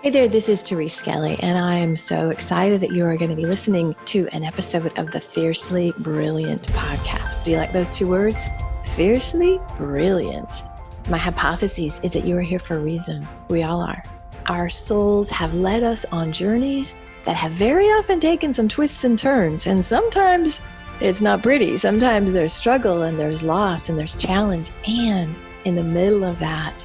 Hey there, this is Therese Kelly, and I am so excited that you are going to be listening to an episode of the Fiercely Brilliant podcast. Do you like those two words? Fiercely Brilliant. My hypothesis is that you are here for a reason. We all are. Our souls have led us on journeys that have very often taken some twists and turns, and sometimes it's not pretty. Sometimes there's struggle and there's loss and there's challenge, and in the middle of that,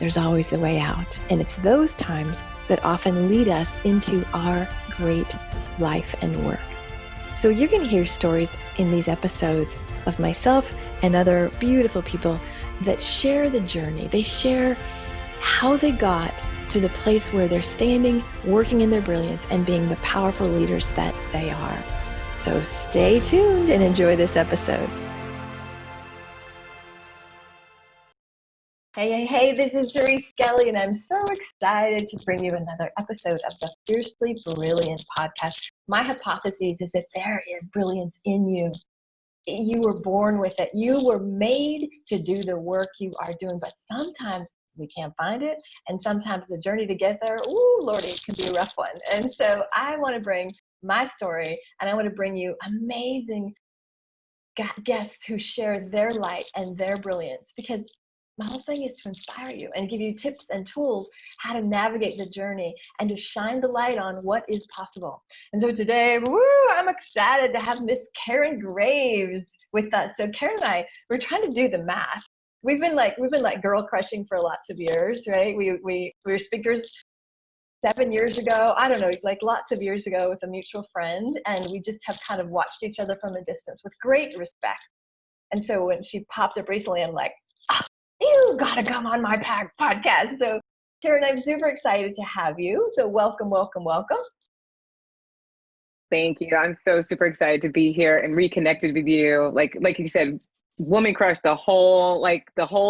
there's always a way out. And it's those times that often lead us into our great life and work. So you're going to hear stories in these episodes of myself and other beautiful people that share the journey. They share how they got to the place where they're standing, working in their brilliance, and being the powerful leaders that they are. So stay tuned and enjoy this episode. Hey, this is Therese Kelly, and I'm so excited to bring you another episode of the Fiercely Brilliant podcast. My hypothesis is that there is brilliance in you. You were born with it. You were made to do the work you are doing, but sometimes we can't find it, and sometimes the journey to get there, ooh, Lordy, it can be a rough one. And so I want to bring my story, and I want to bring you amazing guests who share their light and their brilliance, because my whole thing is to inspire you and give you tips and tools how to navigate the journey and to shine the light on what is possible. And so today, I'm excited to have Miss Karen Graves with us. So Karen and I, we're trying to do the math. We've been like girl crushing for lots of years, right? We were speakers 7 years ago. I don't know, like lots of years ago with a mutual friend, and we just have kind of watched each other from a distance with great respect. And so when she popped up recently, I'm like, you gotta come on my podcast. So Karen, I'm super excited to have you. So welcome. Thank you. I'm so super excited to be here and reconnected with you. Like you said, woman crush the whole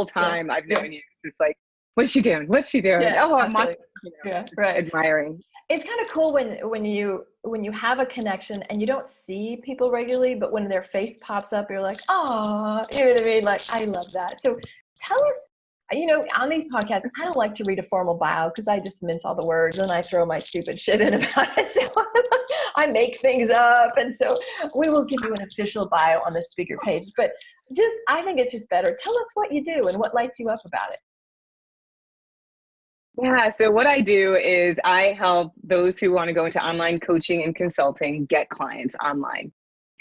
time I've known you. It's just like, what's she doing? Yeah, oh, I'm watching, right. Admiring. It's kind of cool when you have a connection and you don't see people regularly, but when their face pops up, you're like, oh, you know what I mean? Like, I love that. So tell us, on these podcasts, I don't like to read a formal bio because I just mince all the words and I throw my stupid shit in about it. So I make things up. And so we will give you an official bio on the speaker page. But I think it's just better. Tell us what you do and what lights you up about it. Yeah, so what I do is I help those who want to go into online coaching and consulting get clients online.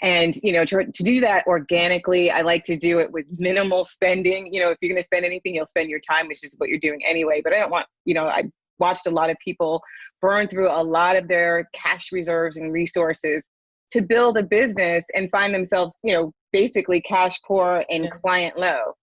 And, to do that organically, I like to do it with minimal spending. If you're going to spend anything, you'll spend your time, which is what you're doing anyway. But I don't want, I watched a lot of people burn through a lot of their cash reserves and resources to build a business and find themselves, basically cash poor and client low.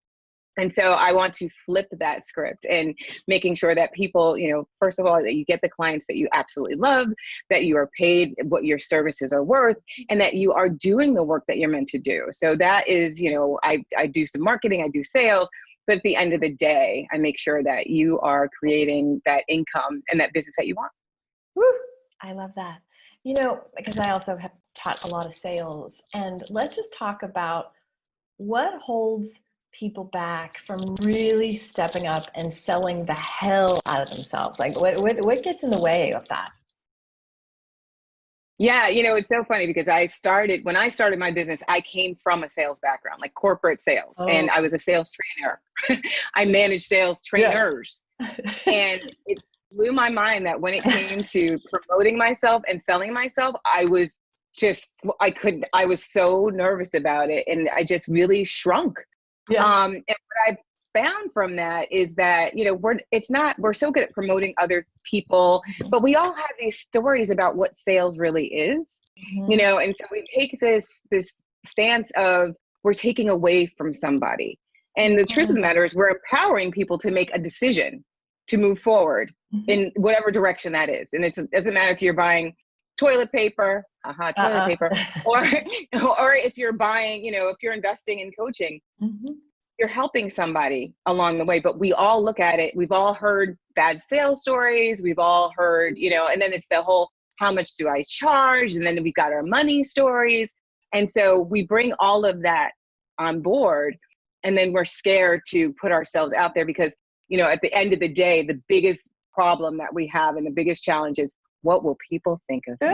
And so I want to flip that script and making sure that people, first of all, that you get the clients that you absolutely love, that you are paid what your services are worth, and that you are doing the work that you're meant to do. So that is, I do some marketing, I do sales, but at the end of the day, I make sure that you are creating that income and that business that you want. Woo, I love that. Because I also have taught a lot of sales, and let's just talk about what holds people back from really stepping up and selling the hell out of themselves. Like what gets in the way of that? Yeah, it's so funny because when I started my business, I came from a sales background, like corporate sales, and I was a sales trainer. I managed sales trainers. And it blew my mind that when it came to promoting myself and selling myself, I was so nervous about it. And I just really shrunk. Yeah. And what I've found from that is that, we're so good at promoting other people, but we all have these stories about what sales really is, and so we take this stance of we're taking away from somebody. And the truth of the matter is we're empowering people to make a decision to move forward in whatever direction that is. And it doesn't matter if you're buying toilet paper, paper, or if you're buying, if you're investing in coaching, you're helping somebody along the way. But we all look at it. We've all heard bad sales stories. We've all heard, and then it's the whole, how much do I charge? And then we've got our money stories. And so we bring all of that on board, and then we're scared to put ourselves out there because, at the end of the day, the biggest problem that we have, and the biggest challenge is, what will people think of me?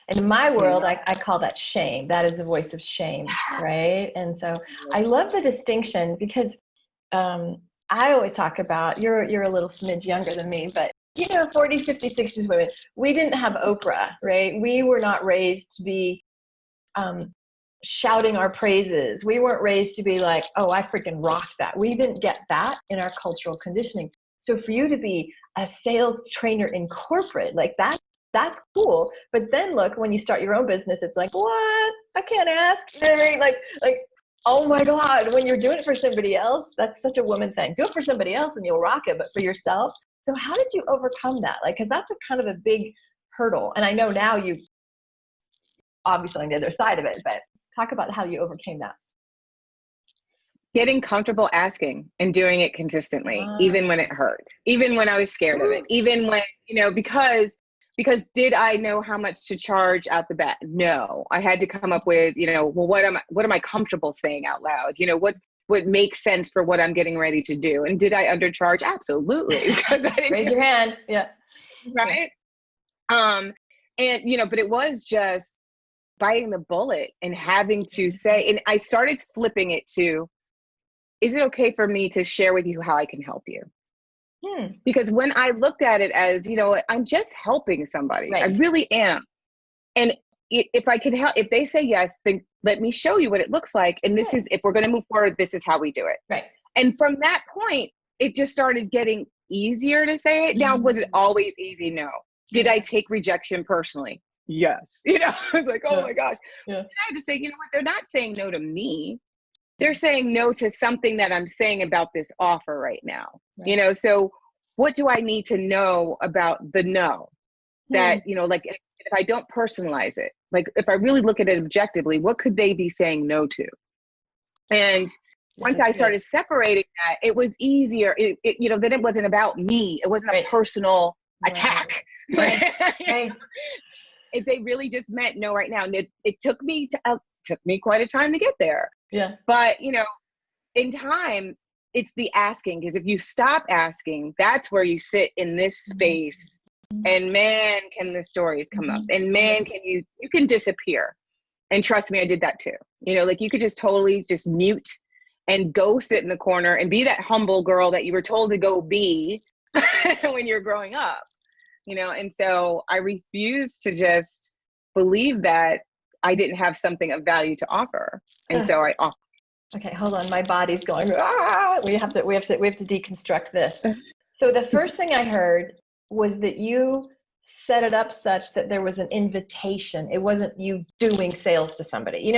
In my world, I call that shame. That is the voice of shame, right? And so I love the distinction, because I always talk about, you're a little smidge younger than me, but 40s, 50s, 60s women, we didn't have Oprah, right? We were not raised to be shouting our praises. We weren't raised to be like, oh, I freaking rocked that. We didn't get that in our cultural conditioning. So for you to be a sales trainer in corporate, like that's cool. But then look, when you start your own business, it's like, what? I can't ask. You know what I mean? Like, oh my God, when you're doing it for somebody else, that's such a woman thing. Do it for somebody else and you'll rock it, but for yourself. So how did you overcome that? Like, cause that's a kind of a big hurdle. And I know now you obviously on the other side of it, but talk about how you overcame that. Getting comfortable asking and doing it consistently, even when it hurt, even when I was scared of it, even when, because did I know how much to charge out the bat? No, I had to come up with, well, what am I comfortable saying out loud? What makes sense for what I'm getting ready to do? And did I undercharge? Absolutely. Because I didn't raise your hand. Yeah. Right. And, but it was just biting the bullet and having to say, and I started flipping it to, is it okay for me to share with you how I can help you? Because when I looked at it as, I'm just helping somebody, right. I really am. And if I can help, if they say yes, then let me show you what it looks like. And this is, if we're going to move forward, this is how we do it. Right. And from that point, it just started getting easier to say it. Now, was it always easy? No. Did I take rejection personally? Yes. I was like, oh my gosh. Yeah. And I had to say, what? They're not saying no to me. They're saying no to something that I'm saying about this offer right now. Right. So what do I need to know about the no? That, like if I don't personalize it, like if I really look at it objectively, what could they be saying no to? And once I started separating that, it was easier. Then it wasn't about me. It wasn't a personal attack. Right. If they really just meant no right now. And it took me quite a time to get there. Yeah. But, in time, it's the asking, because if you stop asking, that's where you sit in this space and man, can the stories come up, and man, can you can disappear. And trust me, I did that too. Like you could just totally just mute and go sit in the corner and be that humble girl that you were told to go be when you're growing up, and so I refused to just believe that I didn't have something of value to offer. And so I offered. Okay, hold on. My body's going, we have to deconstruct this. So the first thing I heard was that you set it up such that there was an invitation. It wasn't you doing sales to somebody.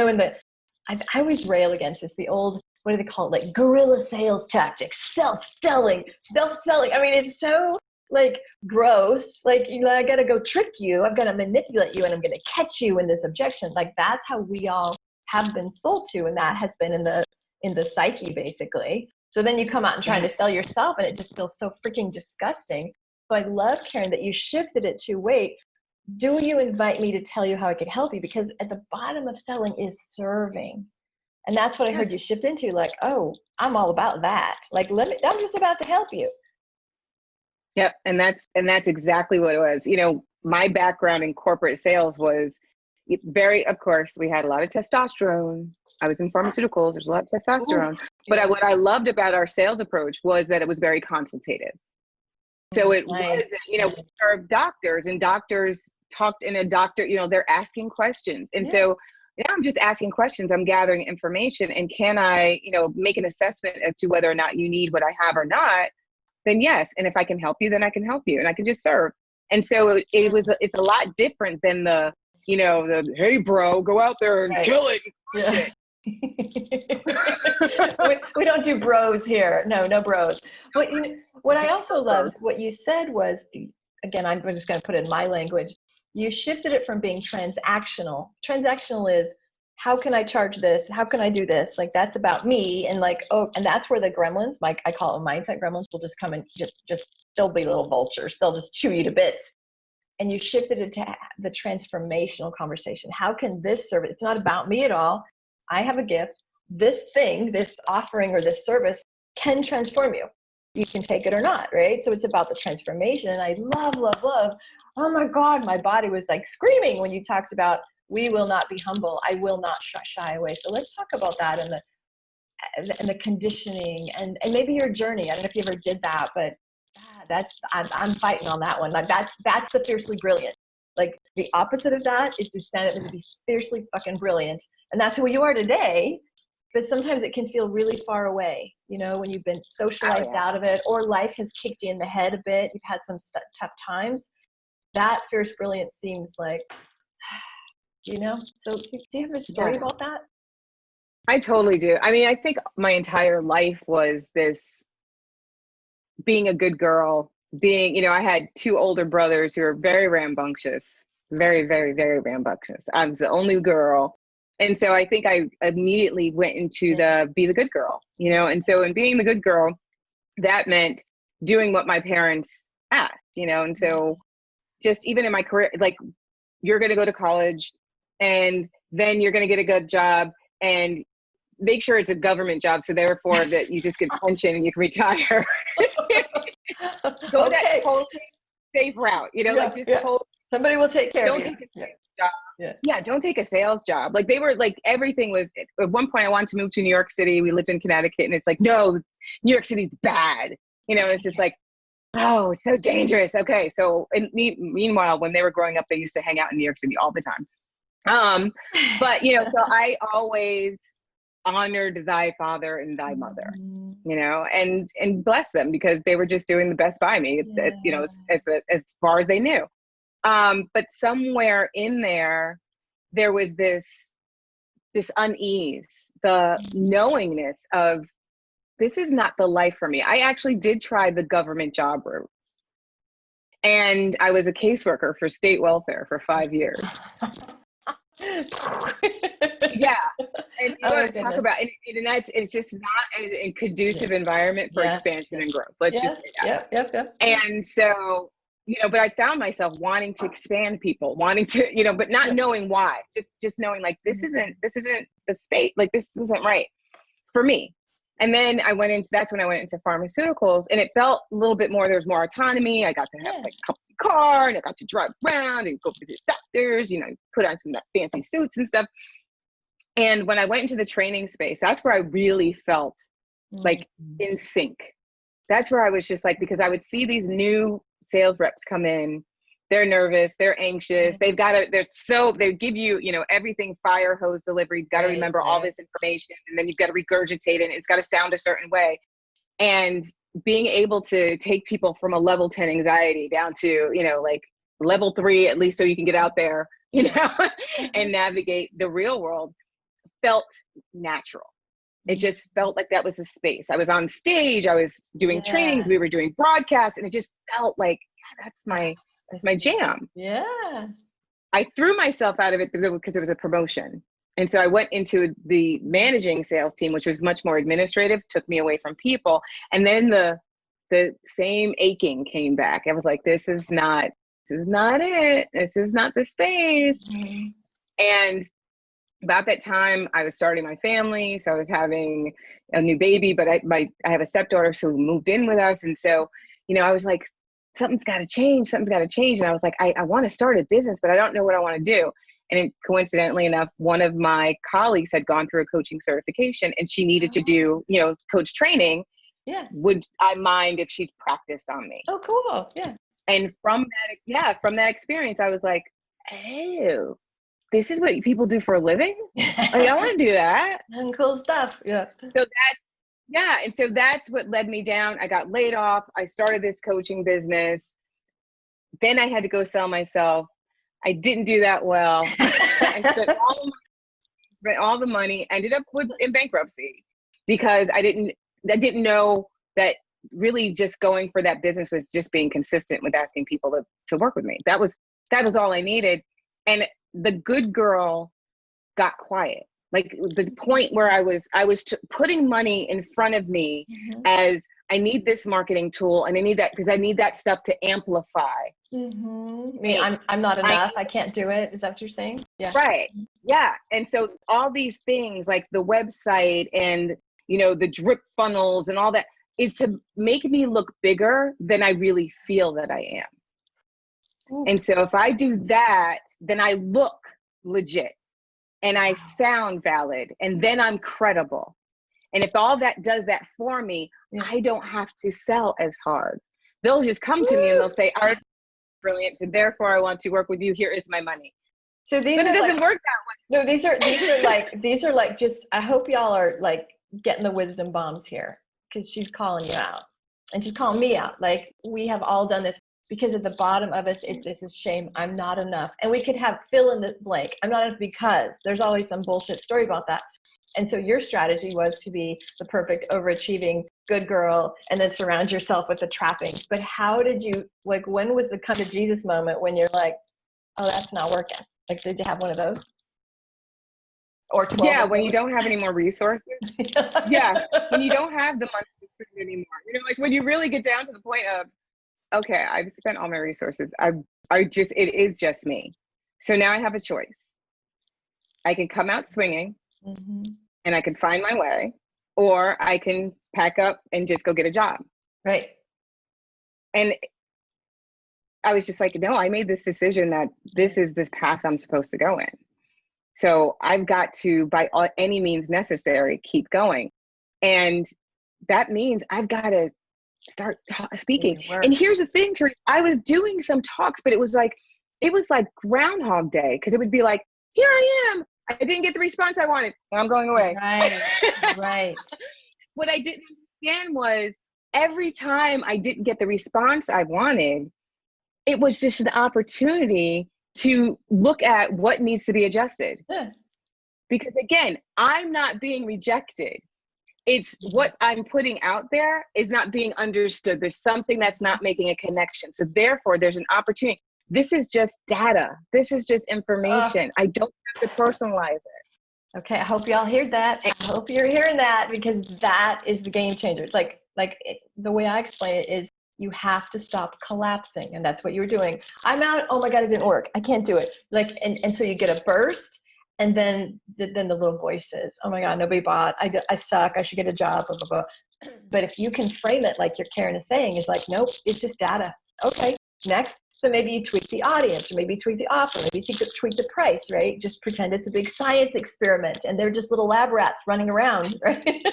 I always rail against this, the old, what do they call it? Like guerrilla sales tactics, self-selling. I mean, it's so like gross. Like, I got to go trick you. I've got to manipulate you, and I'm going to catch you in this objection. Like that's how we all have been sold to, and that has been in the psyche basically. So then you come out and try to sell yourself, and it just feels so freaking disgusting. So I love, Karen, that you shifted it to, wait, do you invite me to tell you how I could help you? Because at the bottom of selling is serving. And that's what I heard you shift into, like, oh, I'm all about that. Like, I'm just about to help you. Yep. And that's exactly what it was. My background in corporate sales was of course, we had a lot of testosterone. I was in pharmaceuticals. There's a lot of testosterone. But what I loved about our sales approach was that it was very consultative. So it was, we served doctors, and doctors talked in a doctor, they're asking questions. And so now I'm just asking questions. I'm gathering information. And can I, make an assessment as to whether or not you need what I have or not? Then yes. And if I can help you, then I can help you, and I can just serve. And so it's a lot different than the hey bro, go out there and kill it. Yeah. we don't do bros here. No bros. But what I also loved, what you said was, again, I'm just going to put it in my language. You shifted it from being transactional. Transactional is, how can I charge this? How can I do this? Like that's about me. And like, and that's where the gremlins, like I call them mindset gremlins, will just come and just they'll be little vultures. They'll just chew you to bits. And you shifted it to the transformational conversation. How can this serve? It's not about me at all. I have a gift. This thing, this offering or this service can transform you. you can take it or not, right? So it's about the transformation. And I love. Oh my God, my body was like screaming when you talked about, we will not be humble. I will not shy away. So let's talk about that and the conditioning and maybe your journey. I don't know if you ever did that, but I'm fighting on that one. Like that's the fiercely brilliant. Like the opposite of that is to stand up and to be fiercely fucking brilliant. And that's who you are today. But sometimes it can feel really far away, you know, when you've been socialized out of it, or life has kicked you in the head a bit. You've had some tough times. That fierce brilliance seems like, you know. So do you have a story about that? I totally do. I mean, I think my entire life was this being a good girl, being, you know, I had two older brothers who were very rambunctious, very, very, very rambunctious. I was the only girl. And so I think I immediately went into be the good girl, you know? And so in being the good girl, that meant doing what my parents asked, you know? And so just even in my career, like you're going to go to college and then you're going to get a good job and make sure it's a government job. So therefore that you just get pension and you can retire. Go that totally safe route, you know, like just somebody will take care of you. Don't take a sales job. Yeah, don't take a sales job. Like they were like, everything was, at one point I wanted to move to New York City. We lived in Connecticut and it's like, no, New York City's bad. You know, it's just like, oh, it's so dangerous. Okay. So and meanwhile, when they were growing up, they used to hang out in New York City all the time. But you know, so I always honored thy father and thy mother, you know, and bless them because they were just doing the best by me, you know, as far as they knew. But somewhere in there was this unease, the knowingness of this is not the life for me. I actually did try the government job route. And I was a caseworker for state welfare for 5 years. Yeah. And you want to talk about, and it's just not a conducive environment for expansion and growth. Let's just say that. And so, you know, but I found myself wanting to expand people, wanting to, you know, but not knowing why, just knowing like, this isn't the space, like this isn't right for me. And then that's when I went into pharmaceuticals and it felt a little bit more, there was more autonomy. I got to have like a company car and I got to drive around and go visit doctors, you know, put on some fancy suits and stuff. And when I went into the training space, that's where I really felt like in sync. That's where I was just like, because I would see these new sales reps come in, they're nervous, they're anxious, they give you, you know, everything fire hose delivery. You've got to remember all this information and then you've got to regurgitate it and it's got to sound a certain way. And being able to take people from a level 10 anxiety down to, you know, like level 3, at least so you can get out there, you know, and navigate the real world felt natural. It just felt like that was the space. I was on stage, I was doing trainings, we were doing broadcasts, and it just felt like, that's my jam. Yeah. I threw myself out of it because it was a promotion. And so I went into the managing sales team, which was much more administrative, took me away from people. And then the same aching came back. I was like, this is not it. This is not the space. And about that time I was starting my family. So I was having a new baby, but I have a stepdaughter who moved in with us. And so, you know, I was like, something's got to change. And I was like, I want to start a business, but I don't know what I want to do. And coincidentally enough, one of my colleagues had gone through a coaching certification and she needed to do, you know, coach training. Yeah. Would I mind if she practiced on me? Oh, cool. Yeah. And from that experience, I was like, oh, this is what people do for a living? Like, I want to do that. And cool stuff. Yeah. And so that's what led me down. I got laid off. I started this coaching business. Then I had to go sell myself. I didn't do that well. I spent all the money, ended up in bankruptcy because I didn't know that really just going for that business was just being consistent with asking people to work with me. That was all I needed. And the good girl got quiet. Like the point where I was putting money in front of me as I need this marketing tool and I need that because I need that stuff to amplify. I mean, I'm not enough. I can't do it. Is that what you're saying? Yeah. Right. Yeah. And so all these things like the website and, you know, the drip funnels and all that, is to make me look bigger than I really feel that I am. And so if I do that, then I look legit and I sound valid, and then I'm credible. And if all that does that for me, I don't have to sell as hard. They'll just come to me and they'll say, "Art, brilliant, so therefore I want to work with you. Here is my money." So these, but it doesn't work that No, way. these are like just, I hope y'all are like getting the wisdom bombs here, because she's calling you out and she's calling me out. Like, we have all done this, because at the bottom of us, this is shame. I'm not enough. And we could have fill in the blank. I'm not enough because there's always some bullshit story about that. And so your strategy was to be the perfect, overachieving, good girl, and then surround yourself with the trappings. But how did you, like, when was the come to Jesus moment when you're like, oh, that's not working? Like, did you have one of those? Or 12? Yeah, when you don't have any more resources. Yeah, when you don't have the money to spend anymore. You know, like when you really get down to the point of, okay, I've spent all my resources. It is just me. So now I have a choice. I can come out swinging, and I can find my way, or I can pack up and just go get a job. Right. And I was just like, no, I made this decision that this is this path I'm supposed to go in. So I've got to, by any means necessary, keep going. And that means I've got to start speaking. And here's the thing, Therese, I was doing some talks, but it was like Groundhog Day, because it would be like, here I am. I didn't get the response I wanted. I'm going away. Right, right. What I didn't understand was every time I didn't get the response I wanted, it was just an opportunity to look at what needs to be adjusted. Yeah. Because again, I'm not being rejected. It's what I'm putting out there is not being understood. There's something that's not making a connection. So therefore, there's an opportunity. This is just data. This is just information. I don't have to personalize it. Okay, I hope y'all heard that. I hope you're hearing that, because that is the game changer. The way I explain it is, you have to stop collapsing, and that's what you were doing. I'm out. Oh my God, it didn't work. I can't do it. And so you get a burst, and then the little voices. Oh my God, nobody bought. I suck. I should get a job. Blah blah blah. But if you can frame it like your Karen is saying, is like, nope, it's just data. Okay, next. So maybe you tweak the audience, or maybe you tweak the offer, maybe you tweak the price, right? Just pretend it's a big science experiment, and they're just little lab rats running around, right?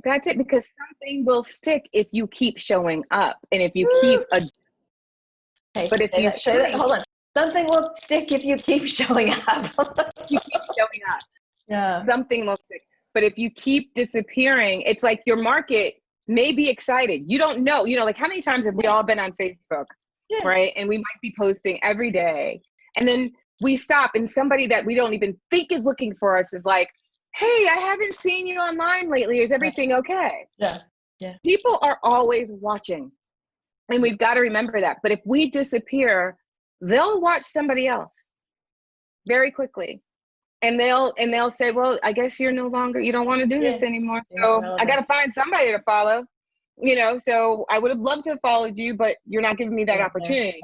That's it, because something will stick if you keep showing up, and if you keep but if you hold on, something will stick if you keep showing up. You keep showing up. Yeah, something will stick. But if you keep disappearing, it's like your market may be excited. You don't know. Like, how many times have we all been on Facebook, right? And we might be posting every day, and then we stop, and somebody that we don't even think is looking for us is like, hey, I haven't seen you online lately. Is everything okay? Yeah. People are always watching, and we've got to remember that. But if we disappear, they'll watch somebody else very quickly, and they'll say, well, I guess you don't want to do this anymore. So I got to find somebody to follow, so I would have loved to have followed you, but you're not giving me that opportunity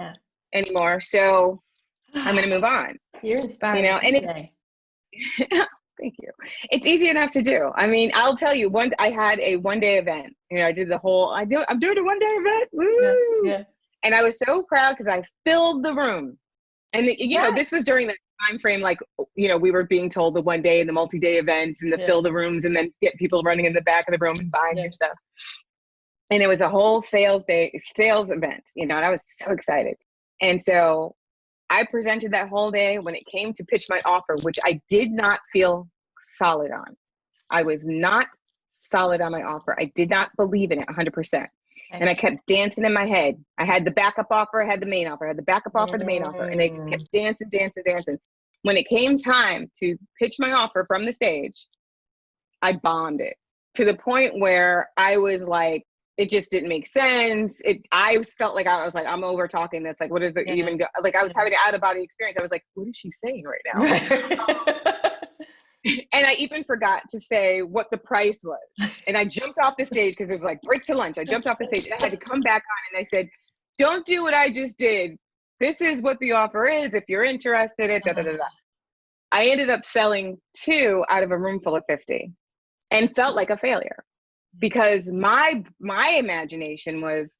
anymore. So I'm going to move on. You're inspiring. And thank you. It's easy enough to do. I mean, I'll tell you, once I had a one-day event. I did I'm doing a one-day event. Woo! Yeah. And I was so proud because I filled the room. And this was during the time frame, like, we were being told the one day and the multi-day events and the fill the rooms, and then get people running in the back of the room and buying your stuff. And it was a whole sales event, and I was so excited. And so I presented that whole day. When it came to pitch my offer, which I did not feel solid on. I was not solid on my offer. I did not believe in it 100%. And I kept dancing in my head. I had the backup offer, I had the main offer, I had the backup offer, the main offer. And I just kept dancing. When it came time to pitch my offer from the stage, I bombed it to the point where I was like, it just didn't make sense. I felt like I was like, I'm over talking this. Like, what is it even? Like, I was having an out of body experience. I was like, what is she saying right now? And I even forgot to say what the price was. And I jumped off the stage because it was like break to lunch. I jumped off the stage and I had to come back on, and I said, don't do what I just did. This is what the offer is. If you're interested, I ended up selling 2 out of a room full of 50. and felt like a failure because my imagination was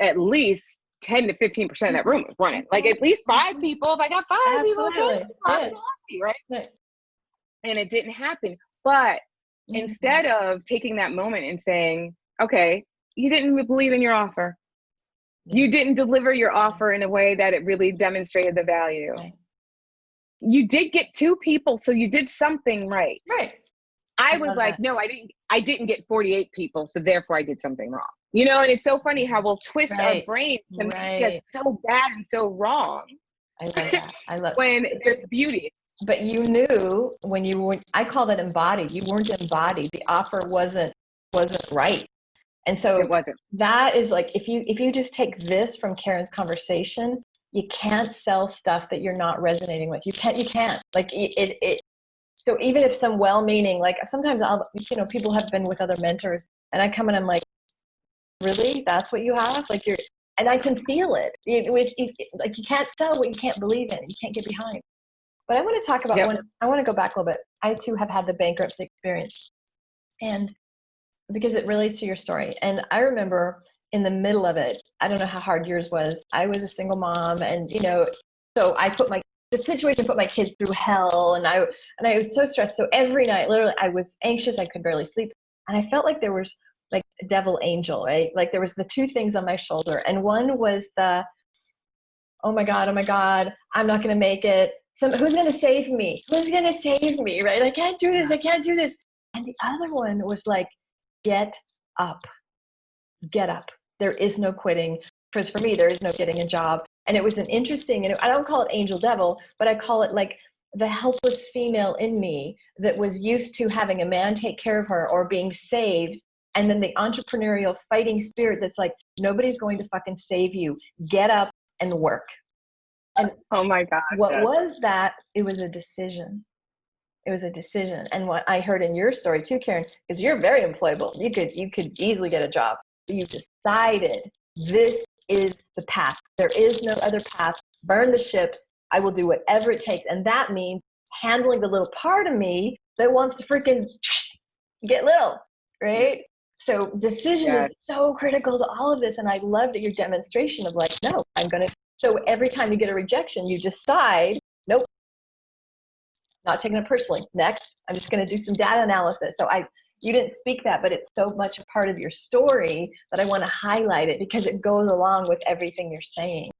at least 10 to 15% of that room was running. Like at least 5 people. If I got 5 people, 10 people, I'm happy, right? And it didn't happen. But instead of taking that moment and saying, okay, you didn't believe in your offer. You didn't deliver your offer in a way that it really demonstrated the value. You did get 2 people, so you did something right. Right. I was like, that. No, I didn't get 48 people, so therefore I did something wrong. You know, and it's so funny how we'll twist our brains to make us so bad and so wrong. I love that. I love when there's beauty. But you knew when you were, I call it embodied. You weren't embodied. The offer wasn't right. And so it wasn't. That is like, if you just take this from Karen's conversation, you can't sell stuff that you're not resonating with. You can't like it. So even if some well-meaning, like sometimes people have been with other mentors and I come in and I'm like, really? That's what you have? Like and I can feel it. Like you can't sell what you can't believe in. You can't get behind. But I want to talk about I want to go back a little bit. I too have had the bankruptcy experience, and because it relates to your story. And I remember in the middle of it, I don't know how hard yours was. I was a single mom, and so I the situation put my kids through hell, and I was so stressed. So every night, literally, I was anxious. I could barely sleep, and I felt like there was like a devil angel, right? Like there was the 2 things on my shoulder, and one was the, oh my God, I'm not going to make it. Who's going to save me? Who's going to save me, right? I can't do this. And the other one was like, get up. There is no quitting. Because for me, there is no getting a job. And it was an interesting, and I don't call it angel devil, but I call it like the helpless female in me that was used to having a man take care of her or being saved. And then the entrepreneurial fighting spirit that's like, nobody's going to fucking save you. Get up and work. And oh my God. What was that? It was a decision. And what I heard in your story too, Karen, is you're very employable. You could easily get a job. You decided this is the path. There is no other path. Burn the ships. I will do whatever it takes. And that means handling the little part of me that wants to freaking get little, right? So decision is so critical to all of this. And I love that your demonstration of like, no, so every time you get a rejection, you decide, nope, not taking it personally. Next, I'm just going to do some data analysis. So you didn't speak that, but it's so much a part of your story that I want to highlight it because it goes along with everything you're saying.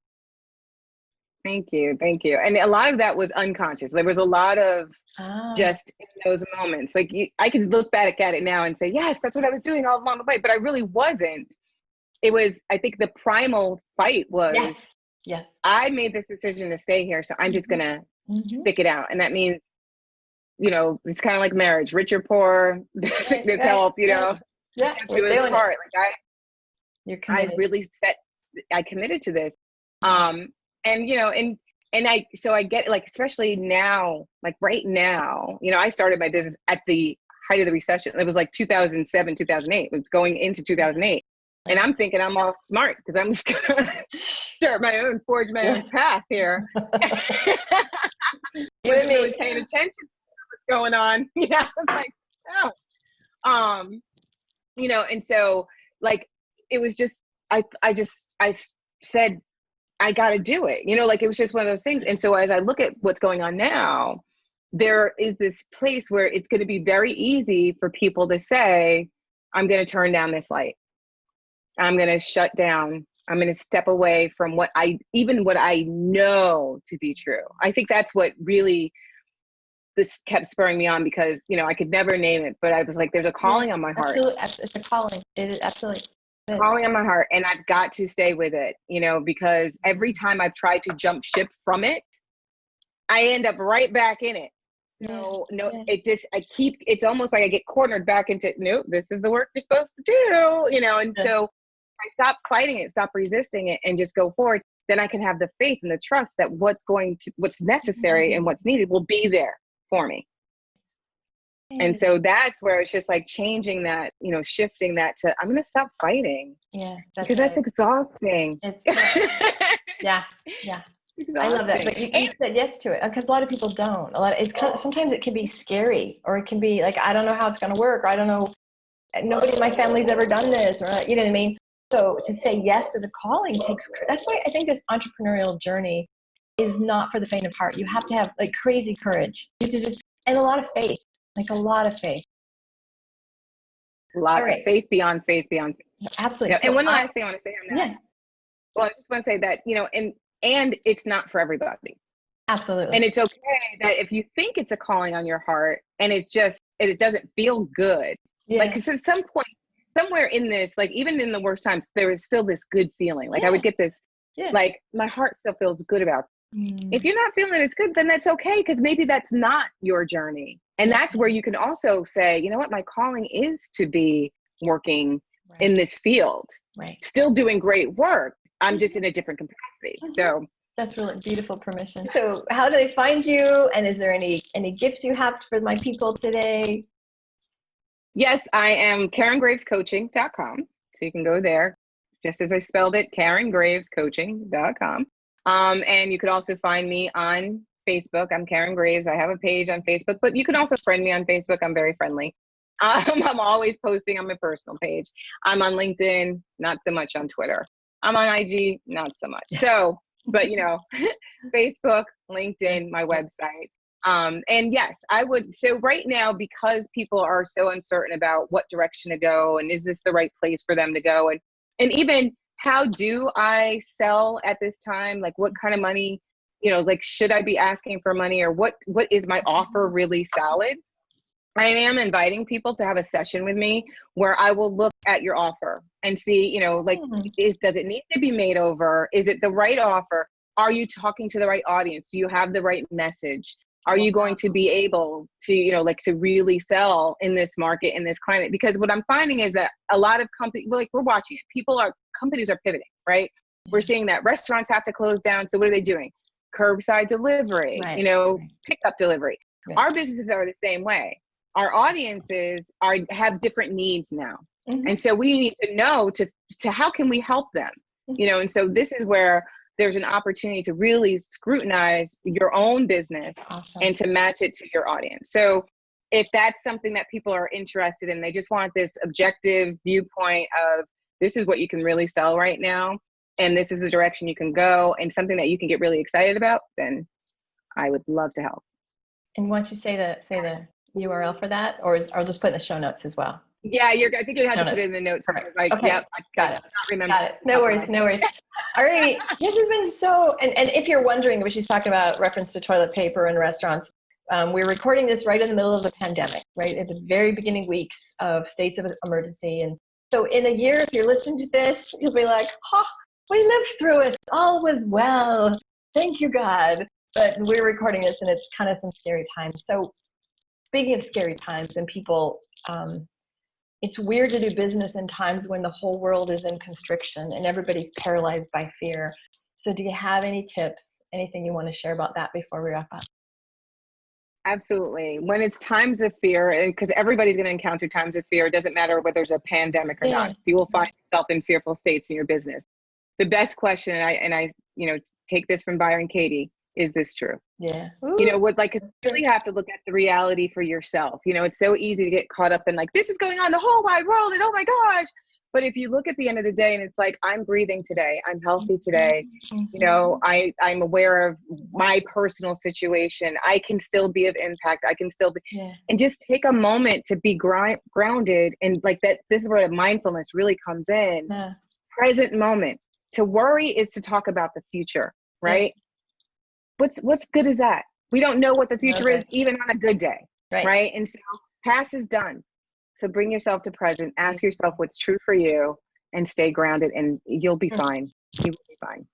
Thank you. And a lot of that was unconscious. There was a lot of just in those moments. Like I can look back at it now and say, yes, that's what I was doing all along the way, but I really wasn't. It was, I think the primal fight was, yes. I made this decision to stay here, so I'm just going to stick it out. And that means, it's kind of like marriage, rich or poor, sickness, health, Yeah. Do his part. Like I committed to this. I get like, especially now, like right now, I started my business at the height of the recession. It was like 2007, 2008. It was going into 2008. And I'm thinking I'm all smart because I'm just going to forge my own path here. Wasn't really paying attention to what's going on. I was like, oh. And so like, it was just, I said, I got to do it, like it was just one of those things. And so as I look at what's going on now, there is this place where it's going to be very easy for people to say, I'm going to turn down this light. I'm going to shut down. I'm going to step away from what I know to be true. I think that's what really this kept spurring me on because, I could never name it, but I was like, there's a calling on my heart. Absolutely. It's a calling. It is absolutely. Calling on my heart, and I've got to stay with it, because every time I've tried to jump ship from it, I end up right back in it. It's almost like I get cornered back into, nope, this is the work you're supposed to do, and so I stop fighting it, stop resisting it, and just go forward. Then I can have the faith and the trust that what's necessary and what's needed will be there for me. And so that's where it's just like changing that, shifting that to, I'm going to stop fighting. Yeah. Because that's exhausting. Yeah. I love that, but you said yes to it because a lot of people don't. Sometimes it can be scary, or it can be like, I don't know how it's going to work, or I don't know, nobody in my family's ever done this, or you know what I mean? So to say yes to the calling that's why I think this entrepreneurial journey is not for the faint of heart. You have to have like crazy courage. You have to and a lot of faith, like a lot of faith. A lot of faith beyond faith beyond faith. Absolutely. Yeah. So and one last thing I want to say on that. Yeah. Well, I just want to say that, and it's not for everybody. Absolutely. And it's okay that if you think it's a calling on your heart and it doesn't feel good. Yeah. Like, because at some point, somewhere in this, like even in the worst times, there is still this good feeling. Like I would get this, like my heart still feels good about it. If you're not feeling it's good, then that's okay, because maybe that's not your journey. And that's where you can also say, you know what, my calling is to be working in this field, still doing great work. I'm just in a different capacity. So that's really beautiful permission. So how do they find you? And is there any gifts you have for my people today? Yes, I am KarenGravesCoaching.com. So you can go there, just as I spelled it, KarenGravesCoaching.com. And you could also find me on Facebook. I'm Karen Graves. I have a page on Facebook, but you can also friend me on Facebook. I'm very friendly. I'm always posting on my personal page. I'm on LinkedIn, not so much on Twitter. I'm on IG, not so much. So, but Facebook, LinkedIn, my website. And yes, I would. So right now, because people are so uncertain about what direction to go and is this the right place for them to go, and even how do I sell at this time? Like what kind of money, like should I be asking for money, or what is my offer really solid? I am inviting people to have a session with me where I will look at your offer and see, does it need to be made over? Is it the right offer? Are you talking to the right audience? Do you have the right message? Are you going to be able to, to really sell in this market, in this climate? Because what I'm finding is that a lot of companies, we're watching it. Companies are pivoting, right? We're seeing that restaurants have to close down. So what are they doing? Curbside delivery, pickup delivery. Right. Our businesses are the same way. Our audiences have different needs now. And so we need to know to how can we help them? And so this is where there's an opportunity to really scrutinize your own business and to match it to your audience. So if that's something that people are interested in, they just want this objective viewpoint of this is what you can really sell right now, and this is the direction you can go, and something that you can get really excited about, then I would love to help. And why don't you say the URL for that, or I'll just put in the show notes as well. Yeah, I think you'd have to put it in the notes. Okay. Yep, Got it. Got it. No worries. All right. This has been so, and if you're wondering what she's talking about, reference to toilet paper in restaurants, we're recording this right in the middle of the pandemic, right at the very beginning weeks of states of emergency. And so in a year, if you're listening to this, you'll be like, we lived through it. All was well. Thank you, God. But we're recording this, and it's kind of some scary times. So speaking of scary times and people, it's weird to do business in times when the whole world is in constriction and everybody's paralyzed by fear. So do you have any tips, anything you want to share about that before we wrap up? Absolutely. When it's times of fear, because everybody's going to encounter times of fear, it doesn't matter whether there's a pandemic or not. You will find yourself in fearful states in your business. The best question, and I take this from Byron Katie, is this true? Yeah. You really have to look at the reality for yourself. It's so easy to get caught up in this is going on the whole wide world and oh my gosh. But if you look at the end of the day and it's like, I'm breathing today, I'm healthy today, I'm aware of my personal situation, I can still be of impact, I can still be, and just take a moment to be grounded, and that, this is where the mindfulness really comes in. Present moment. To worry is to talk about the future, right? What's good is that? We don't know what the future is even on a good day, right? And so past is done. So bring yourself to present, ask yourself what's true for you, and stay grounded, and you'll be fine. You will be fine.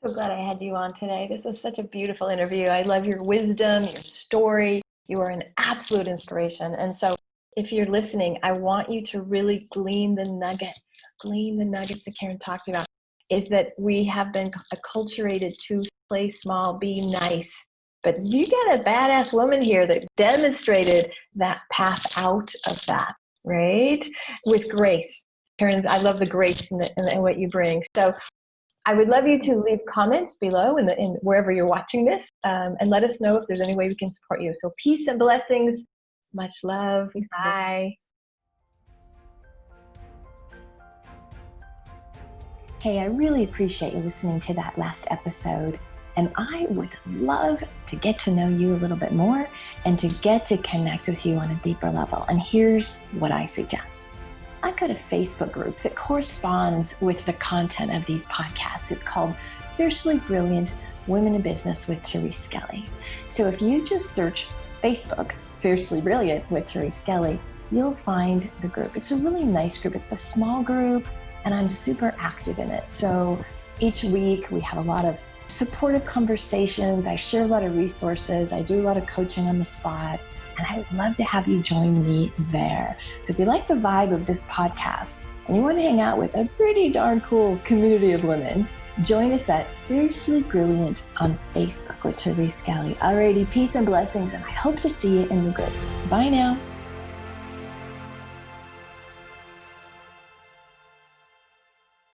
So glad I had you on today. This was such a beautiful interview. I love your wisdom, your story. You are an absolute inspiration. And so if you're listening, I want you to really glean the nuggets that Karen talked about, is that we have been acculturated to play small, be nice. But you got a badass woman here that demonstrated that path out of that, right? With grace. Karen's, I love the grace and what you bring. So I would love you to leave comments below in wherever you're watching this, and let us know if there's any way we can support you. So peace and blessings. Much love. Bye. Hey, I really appreciate you listening to that last episode. And I would love to get to know you a little bit more and to get to connect with you on a deeper level. And here's what I suggest. I've got a Facebook group that corresponds with the content of these podcasts. It's called Fiercely Brilliant Women in Business with Therese Skelly. So if you just search Facebook, Fiercely Brilliant with Therese Skelly, you'll find the group. It's a really nice group. It's a small group and I'm super active in it. So each week we have a lot of supportive conversations. I share a lot of resources. I do a lot of coaching on the spot. And I would love to have you join me there. So if you like the vibe of this podcast and you want to hang out with a pretty darn cool community of women, join us at Fiercely Brilliant on Facebook with Therese Skelly. Alrighty, peace and blessings, and I hope to see you in the group. Bye now.